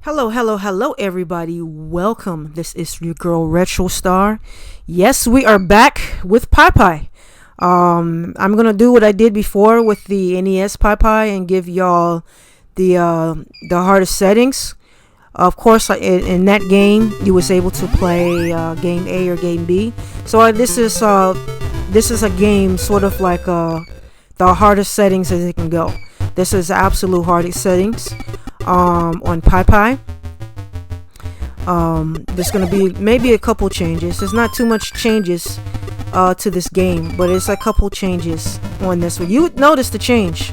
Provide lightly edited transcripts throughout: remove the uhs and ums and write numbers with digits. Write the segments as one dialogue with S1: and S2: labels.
S1: Hello, hello, hello, everybody. Welcome. This is your girl Retro Star. Yes, we are back with Popeye. I'm gonna do what I did before with the NES Popeye and give y'all the hardest settings. Of course, in that game, you was able to play game A or game B. So this is a game sort of like the hardest settings as it can go. This is absolute hardest settings. On Popeye. There's gonna be maybe a couple changes. There's not too much changes to this game, but it's a couple changes on this one. You would notice the change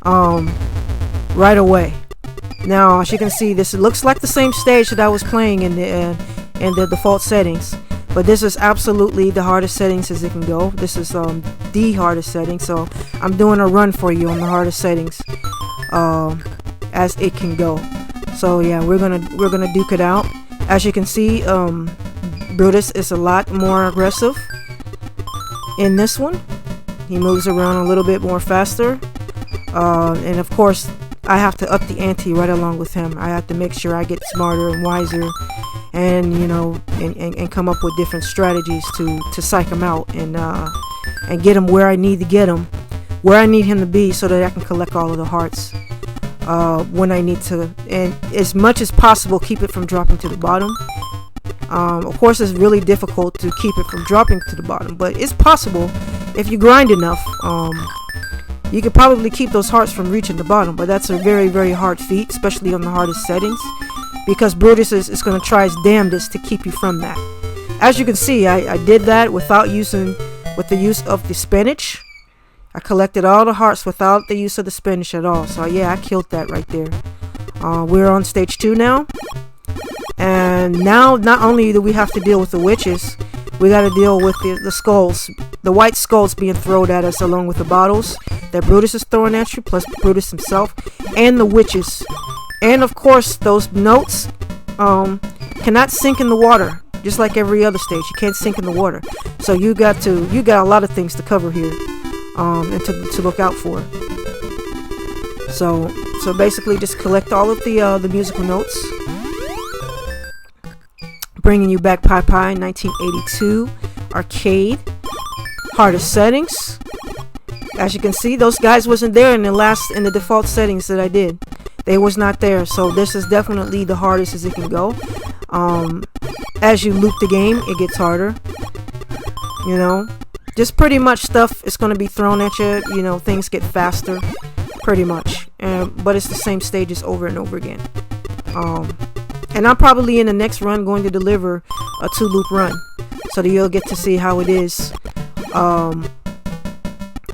S1: right away. Now, as you can see, this looks like the same stage that I was playing in the default settings, but this is absolutely the hardest settings as it can go. This is the hardest setting, so I'm doing a run for you on the hardest settings. As it can go. So yeah, we're gonna duke it out. As you can see, Brutus is a lot more aggressive in this one. He moves around a little bit more faster, and of course I have to up the ante right along with him. I have to make sure I get smarter and wiser, and and come up with different strategies to psych him out and get him where I need to get him, where I need him to be, so that I can collect all of the hearts. When I need to, and as much as possible, keep it from dropping to the bottom. Of course, it's really difficult to keep it from dropping to the bottom, but it's possible if you grind enough. You could probably keep those hearts from reaching the bottom, but that's a very, very hard feat, especially on the hardest settings, because Brutus is going to try his damnedest to keep you from that. As you can see, I did that with the use of the spinach. I collected all the hearts without the use of the spinach at all. So yeah, I killed that right there. We're on stage 2 now. And now not only do we have to deal with the witches, we got to deal with the skulls. The white skulls being thrown at us along with the bottles that Brutus is throwing at you, plus Brutus himself, and the witches. And of course, those notes cannot sink in the water. Just like every other stage, you can't sink in the water. So you got a lot of things to cover here. And to look out for. So basically, just collect all of the musical notes, bringing you back Popeye 1982 arcade, hardest settings. As you can see, those guys wasn't there in the default settings that I did. They was not there, so this is definitely the hardest as it can go. As you loop the game, it gets harder. Just pretty much stuff is going to be thrown at you. Things get faster, pretty much. But it's the same stages over and over again. And I'm probably in the next run going to deliver a 2-loop run, so that you'll get to see how it is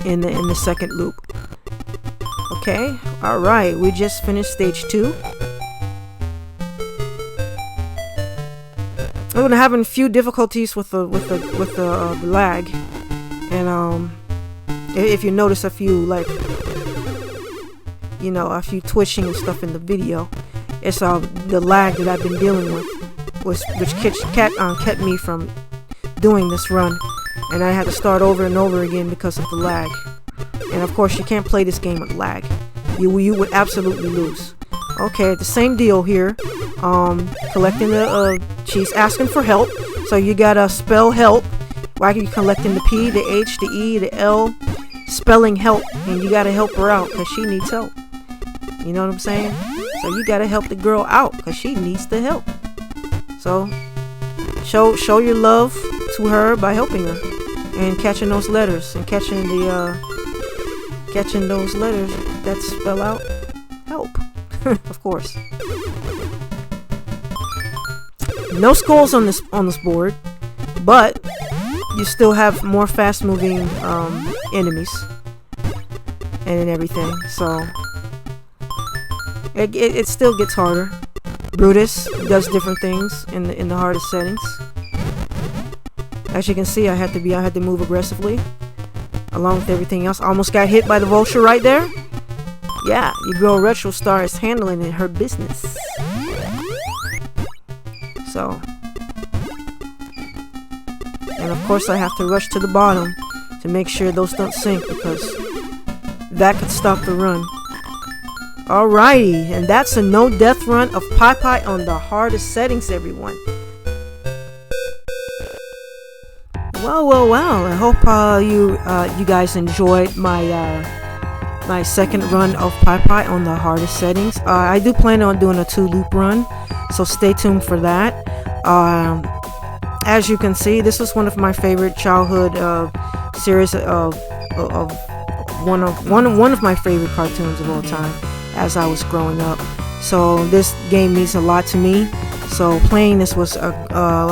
S1: in the second loop. Okay, all right. We just finished stage 2. We're having a few difficulties with the lag. And if you notice a few a few twitching and stuff in the video, it's the lag that I've been dealing with, which kept me from doing this run, and I had to start over and over again because of the lag. And of course, you can't play this game with lag. You would absolutely lose. Okay, the same deal here. Collecting she's asking for help, so you gotta spell help. Why are you collecting the P, the H, the E, the L, spelling help, and you gotta help her out because she needs help. You know what I'm saying? So you gotta help the girl out because she needs the help. So show your love to her by helping her and catching those letters and catching those letters that spell out help. Of course. No skulls on this board, but you still have more fast-moving enemies and everything, so it still gets harder. Brutus does different things in the hardest settings. As you can see, I had to move aggressively along with everything else. Almost got hit by the vulture right there. Yeah, your girl Retro Star is handling her business. So. And of course I have to rush to the bottom to make sure those don't sink, because that could stop the run. Alrighty, and that's a no death run of Popeye on the hardest settings, everyone. Well. I hope you guys enjoyed my second run of Popeye on the hardest settings. I do plan on doing a 2-loop run, so stay tuned for that. As you can see, this was one of my favorite childhood series of one of my favorite cartoons of all time as I was growing up. So this game means a lot to me. So playing this was a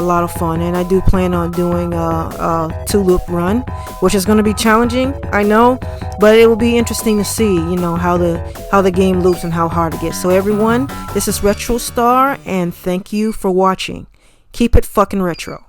S1: lot of fun, and I do plan on doing a 2-loop run, which is going to be challenging, I know, but it will be interesting to see, how the game loops and how hard it gets. So everyone, this is Retro Star, and thank you for watching. Keep it fucking retro.